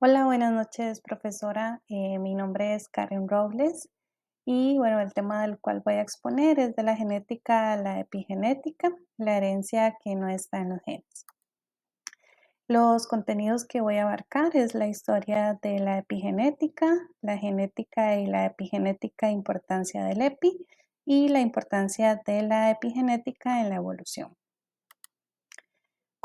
Hola, buenas noches, profesora. Mi nombre es Karen Robles y bueno, el tema del cual voy a exponer es de la genética a la epigenética, la herencia que no está en los genes. Los contenidos que voy a abarcar es la historia de la epigenética, la genética y la epigenética, importancia del epi y la importancia de la epigenética en la evolución.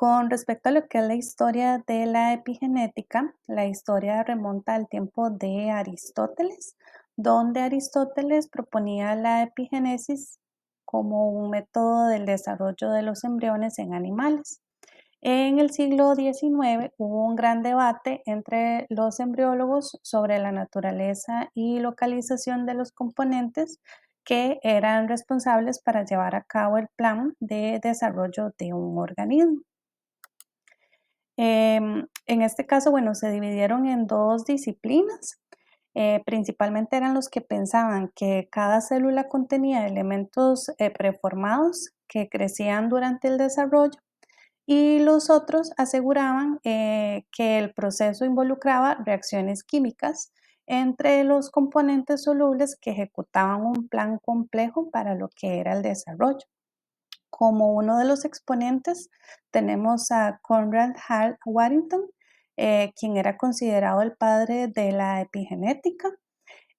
Con respecto a lo que es la historia de la epigenética, la historia remonta al tiempo de Aristóteles, donde Aristóteles proponía la epigénesis como un método del desarrollo de los embriones en animales. En el siglo XIX hubo un gran debate entre los embriólogos sobre la naturaleza y localización de los componentes que eran responsables para llevar a cabo el plan de desarrollo de un organismo. En este caso, bueno, se dividieron en dos disciplinas. Principalmente eran los que pensaban que cada célula contenía elementos preformados que crecían durante el desarrollo y los otros aseguraban que el proceso involucraba reacciones químicas entre los componentes solubles que ejecutaban un plan complejo para lo que era el desarrollo. Como uno de los exponentes tenemos a Conrad Hall Warrington, quien era considerado el padre de la epigenética.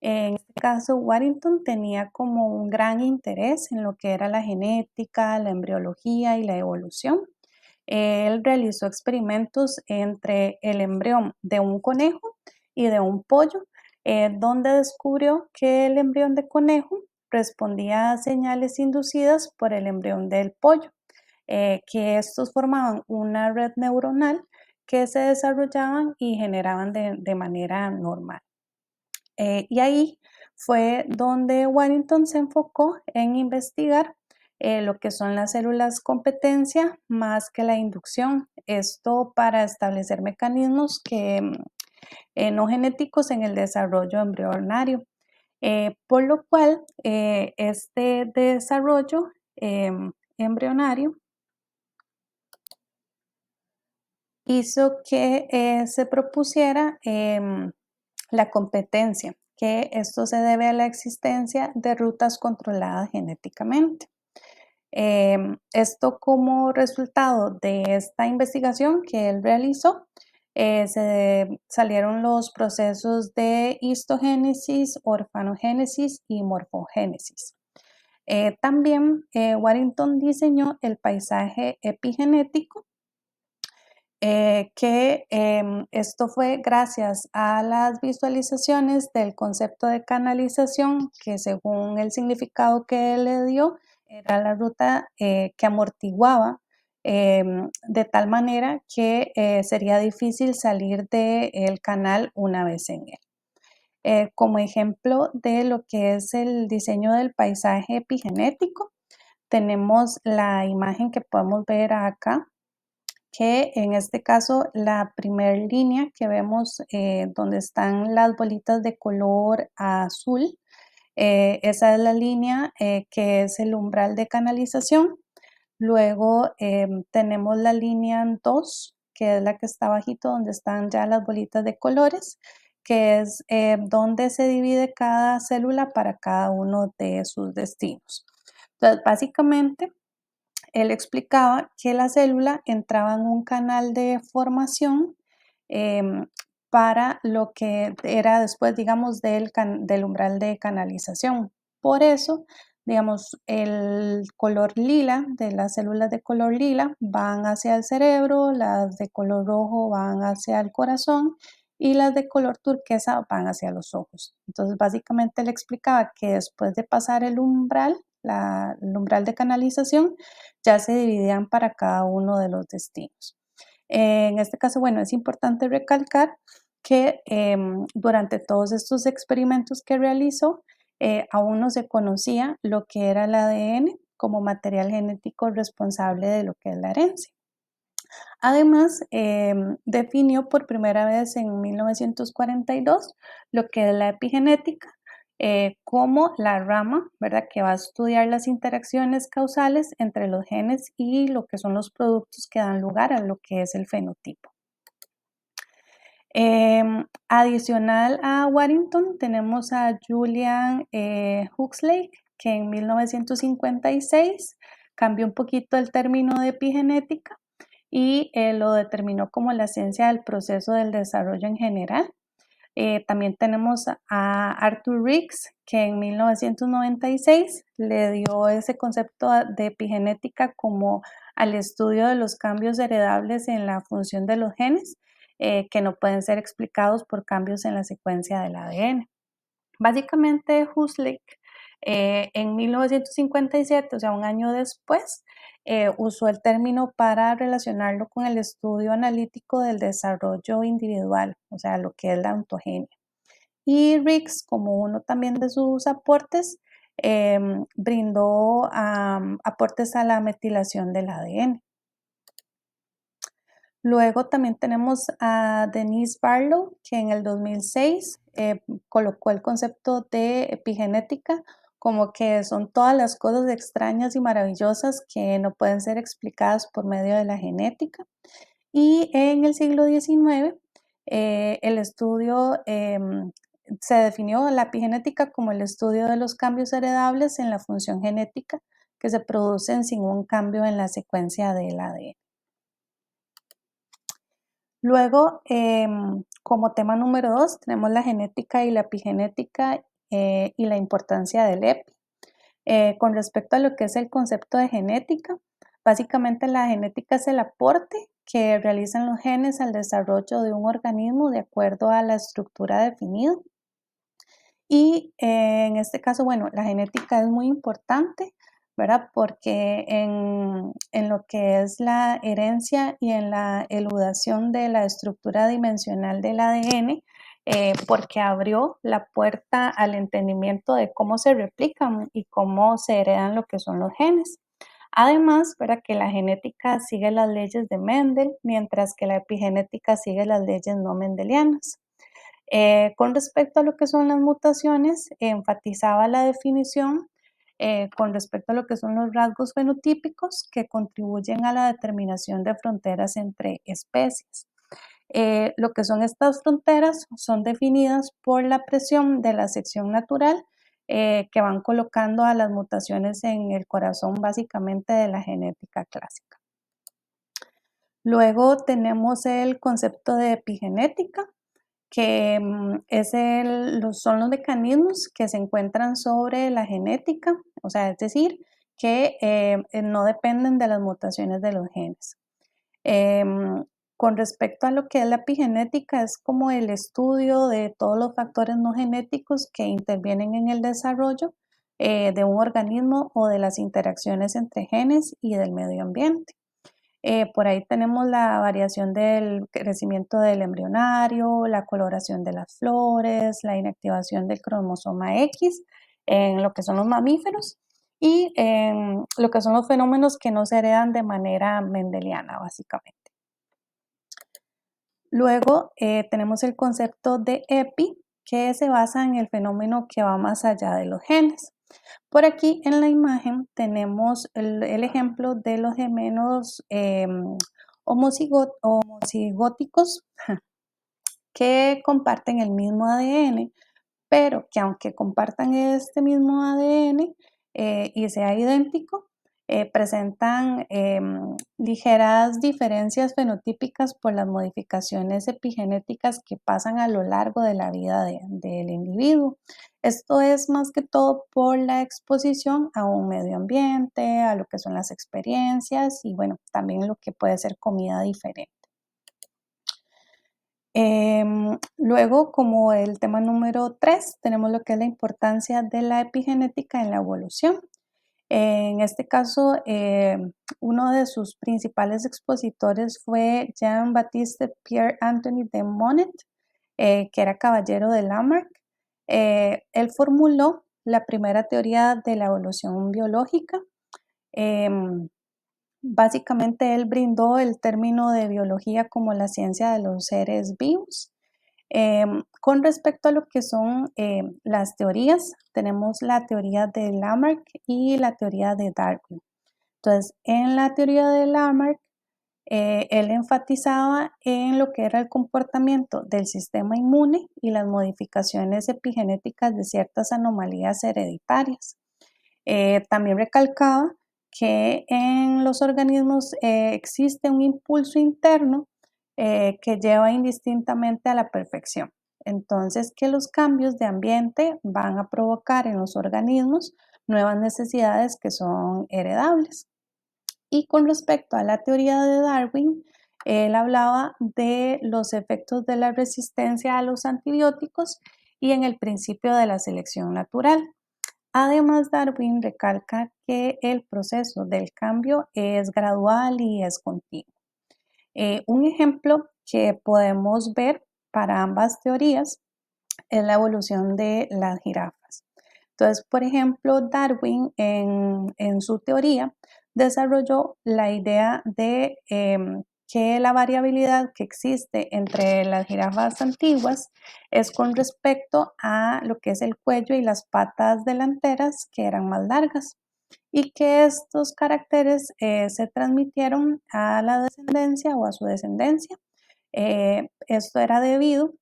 En este caso, Warrington tenía como un gran interés en lo que era la genética, la embriología y la evolución. Él realizó experimentos entre el embrión de un conejo y de un pollo, donde descubrió que el embrión de conejo respondía a señales inducidas por el embrión del pollo, que estos formaban una red neuronal que se desarrollaban y generaban de manera normal. Y ahí fue donde Warrington se enfocó en investigar lo que son las células competencia más que la inducción. Esto para establecer mecanismos no genéticos en el desarrollo embrionario. Por lo cual, este desarrollo embrionario hizo que se propusiera la competencia, que esto se debe a la existencia de rutas controladas genéticamente. Esto como resultado de esta investigación que él realizó, se salieron los procesos de histogénesis, orfanogénesis y morfogénesis. También Warrington diseñó el paisaje epigenético, esto fue gracias a las visualizaciones del concepto de canalización, que según el significado que él le dio, era la ruta que amortiguaba de tal manera que sería difícil salir del canal una vez en él. Como ejemplo de lo que es el diseño del paisaje epigenético, tenemos la imagen que podemos ver acá, que en este caso la primera línea que vemos donde están las bolitas de color azul, esa es la línea que es el umbral de canalización. Luego tenemos la línea 2, que es la que está abajito donde están ya las bolitas de colores, que es donde se divide cada célula para cada uno de sus destinos. Entonces, básicamente, él explicaba que la célula entraba en un canal de formación em, para lo que era después, digamos, del umbral de canalización. Por eso, digamos, el color lila de las células de color lila van hacia el cerebro, las de color rojo van hacia el corazón y las de color turquesa van hacia los ojos. Entonces, básicamente él explicaba que después de pasar el umbral, el umbral de canalización, ya se dividían para cada uno de los destinos. En este caso, bueno, es importante recalcar que durante todos estos experimentos que realizó, aún no se conocía lo que era el ADN como material genético responsable de lo que es la herencia. Además, definió por primera vez en 1942 lo que es la epigenética, como la rama, ¿verdad?, que va a estudiar las interacciones causales entre los genes y lo que son los productos que dan lugar a lo que es el fenotipo. Adicional a Waddington, tenemos a Julian Huxley, que en 1956 cambió un poquito el término de epigenética y lo determinó como la ciencia del proceso del desarrollo en general. También tenemos a Arthur Riggs, que en 1996 le dio ese concepto de epigenética como al estudio de los cambios heredables en la función de los genes, que no pueden ser explicados por cambios en la secuencia del ADN. Básicamente, Huxley en 1957, o sea, un año después, usó el término para relacionarlo con el estudio analítico del desarrollo individual, o sea, lo que es la ontogenia. Y Riggs, como uno también de sus aportes, brindó aportes a la metilación del ADN. Luego también tenemos a Denise Barlow, que en el 2006 colocó el concepto de epigenética como que son todas las cosas extrañas y maravillosas que no pueden ser explicadas por medio de la genética. Y en el siglo XIX, el estudio se definió la epigenética como el estudio de los cambios heredables en la función genética que se producen sin un cambio en la secuencia del ADN. Luego, como tema número 2, tenemos la genética y la epigenética y la importancia del EPI. Con respecto a lo que es el concepto de genética, básicamente la genética es el aporte que realizan los genes al desarrollo de un organismo de acuerdo a la estructura definida. Y en este caso, bueno, la genética es muy importante, ¿verdad? Porque en lo que es la herencia y en la eludación de la estructura dimensional del ADN, porque abrió la puerta al entendimiento de cómo se replican y cómo se heredan lo que son los genes. Además, ¿verdad? Que la genética sigue las leyes de Mendel, mientras que la epigenética sigue las leyes no mendelianas. Con respecto a lo que son las mutaciones, enfatizaba la definición con respecto a lo que son los rasgos fenotípicos que contribuyen a la determinación de fronteras entre especies. Lo que son estas fronteras son definidas por la presión de la sección natural que van colocando a las mutaciones en el corazón básicamente de la genética clásica. Luego tenemos el concepto de epigenética, que son los mecanismos que se encuentran sobre la genética, o sea, es decir, que no dependen de las mutaciones de los genes. Con respecto a lo que es la epigenética, es como el estudio de todos los factores no genéticos que intervienen en el desarrollo de un organismo o de las interacciones entre genes y del medio ambiente. Por ahí tenemos la variación del crecimiento del embrionario, la coloración de las flores, la inactivación del cromosoma X en lo que son los mamíferos y en lo que son los fenómenos que no se heredan de manera mendeliana, básicamente. Luego tenemos el concepto de EPI, que se basa en el fenómeno que va más allá de los genes. Por aquí en la imagen tenemos el ejemplo de los gemelos homocigóticos que comparten el mismo ADN, pero que aunque compartan este mismo ADN y sea idéntico, presentan ligeras diferencias fenotípicas por las modificaciones epigenéticas que pasan a lo largo de la vida del individuo. Esto es más que todo por la exposición a un medio ambiente, a lo que son las experiencias y bueno, también lo que puede ser comida diferente. Luego, como el tema número 3, tenemos lo que es la importancia de la epigenética en la evolución. En este caso, uno de sus principales expositores fue Jean-Baptiste Pierre-Antoine de Monnet, que era caballero de Lamarck. Él formuló la primera teoría de la evolución biológica. Básicamente, él brindó el término de biología como la ciencia de los seres vivos. Con respecto a lo que son las teorías, tenemos la teoría de Lamarck y la teoría de Darwin. Entonces, en la teoría de Lamarck, él enfatizaba en lo que era el comportamiento del sistema inmune y las modificaciones epigenéticas de ciertas anomalías hereditarias. También recalcaba que en los organismos existe un impulso interno que lleva indistintamente a la perfección. Entonces, que los cambios de ambiente van a provocar en los organismos nuevas necesidades que son heredables. Y con respecto a la teoría de Darwin, él hablaba de los efectos de la resistencia a los antibióticos y en el principio de la selección natural. Además, Darwin recalca que el proceso del cambio es gradual y es continuo. Un ejemplo que podemos ver para ambas teorías es la evolución de las jirafas. Entonces, por ejemplo, Darwin en su teoría desarrolló la idea de que la variabilidad que existe entre las jirafas antiguas es con respecto a lo que es el cuello y las patas delanteras que eran más largas y que estos caracteres se transmitieron a la descendencia o a su descendencia. Esto era debido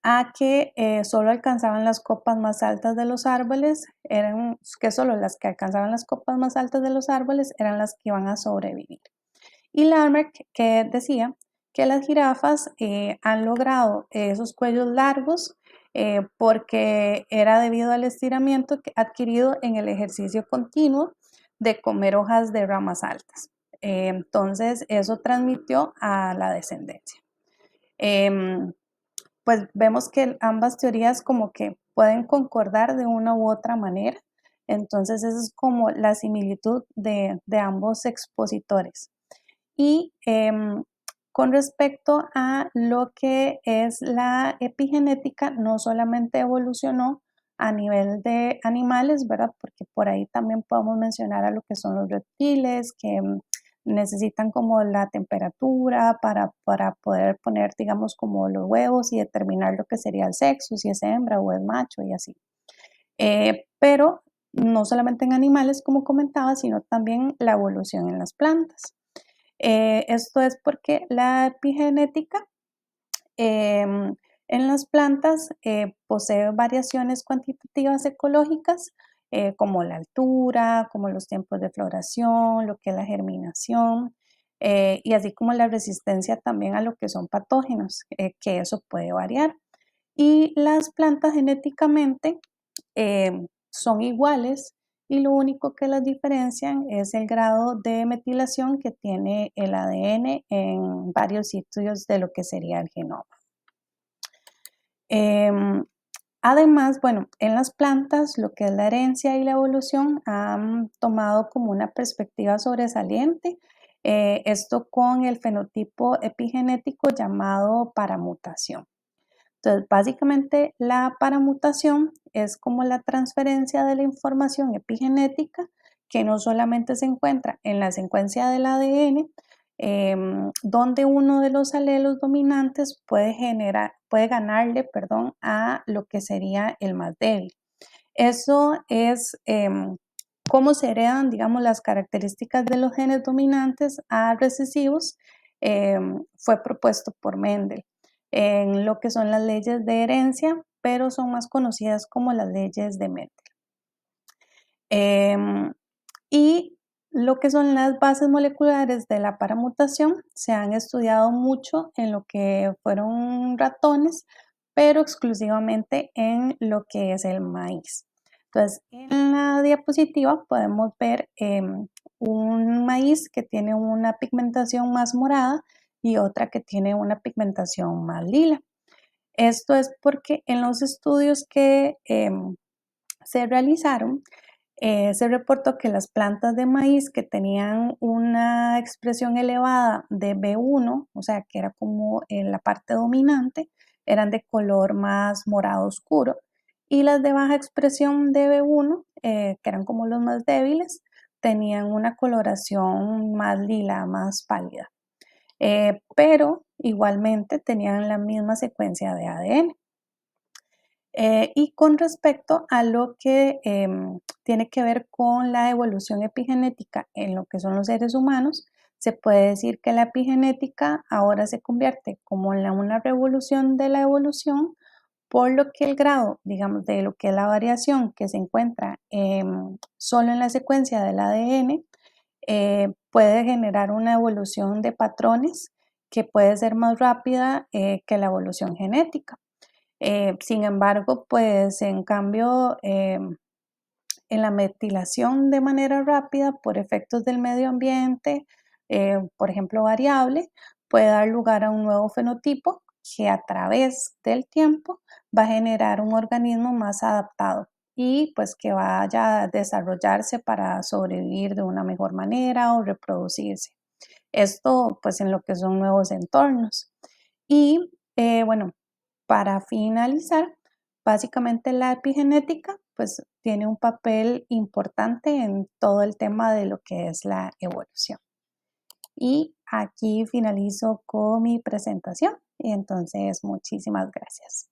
a que solo alcanzaban las copas más altas de los árboles, que solo las que alcanzaban las copas más altas de los árboles eran las que iban a sobrevivir. Y Lamarck que decía que las jirafas han logrado esos cuellos largos porque era debido al estiramiento adquirido en el ejercicio continuo de comer hojas de ramas altas. Entonces eso transmitió a la descendencia. Em, pues vemos que ambas teorías como que pueden concordar de una u otra manera. Entonces, esa es como la similitud de ambos expositores. Y con respecto a lo que es la epigenética, no solamente evolucionó a nivel de animales, ¿verdad? Porque por ahí también podemos mencionar a lo que son los reptiles, que necesitan como la temperatura para poder poner, digamos, como los huevos y determinar lo que sería el sexo, si es hembra o es macho y así. Pero no solamente en animales, como comentaba, sino también la evolución en las plantas. Esto es porque la epigenética en las plantas posee variaciones cuantitativas ecológicas como la altura, como los tiempos de floración, lo que es la germinación y así como la resistencia también a lo que son patógenos, que eso puede variar. Y las plantas genéticamente son iguales y lo único que las diferencian es el grado de metilación que tiene el ADN en varios sitios de lo que sería el genoma. Em, Además, bueno, en las plantas lo que es la herencia y la evolución han tomado como una perspectiva sobresaliente, esto con el fenotipo epigenético llamado paramutación. Entonces, básicamente la paramutación es como la transferencia de la información epigenética que no solamente se encuentra en la secuencia del ADN, donde uno de los alelos dominantes puede ganarle, perdón, a lo que sería el más débil. Eso es cómo se heredan, digamos, las características de los genes dominantes a recesivos, fue propuesto por Mendel en lo que son las leyes de herencia, pero son más conocidas como las leyes de Mendel. Em, y lo que son las bases moleculares de la paramutación se han estudiado mucho en lo que fueron ratones, pero exclusivamente en lo que es el maíz. Entonces, en la diapositiva podemos ver un maíz que tiene una pigmentación más morada y otra que tiene una pigmentación más lila. Esto es porque en los estudios que se realizaron, se reportó que las plantas de maíz que tenían una expresión elevada de B1, o sea, que era como en la parte dominante, eran de color más morado oscuro, y las de baja expresión de B1, que eran como los más débiles, tenían una coloración más lila, más pálida. Pero igualmente tenían la misma secuencia de ADN. Y con respecto a lo que tiene que ver con la evolución epigenética en lo que son los seres humanos, se puede decir que la epigenética ahora se convierte como en una revolución de la evolución, por lo que el grado, digamos, de lo que es la variación que se encuentra solo en la secuencia del ADN, puede generar una evolución de patrones que puede ser más rápida que la evolución genética. Sin embargo, pues en cambio, en la metilación de manera rápida por efectos del medio ambiente, por ejemplo, variable, puede dar lugar a un nuevo fenotipo que a través del tiempo va a generar un organismo más adaptado y pues que vaya a desarrollarse para sobrevivir de una mejor manera o reproducirse. Esto pues en lo que son nuevos entornos. Y bueno, para finalizar, básicamente la epigenética pues tiene un papel importante en todo el tema de lo que es la evolución. Y aquí finalizo con mi presentación y entonces muchísimas gracias.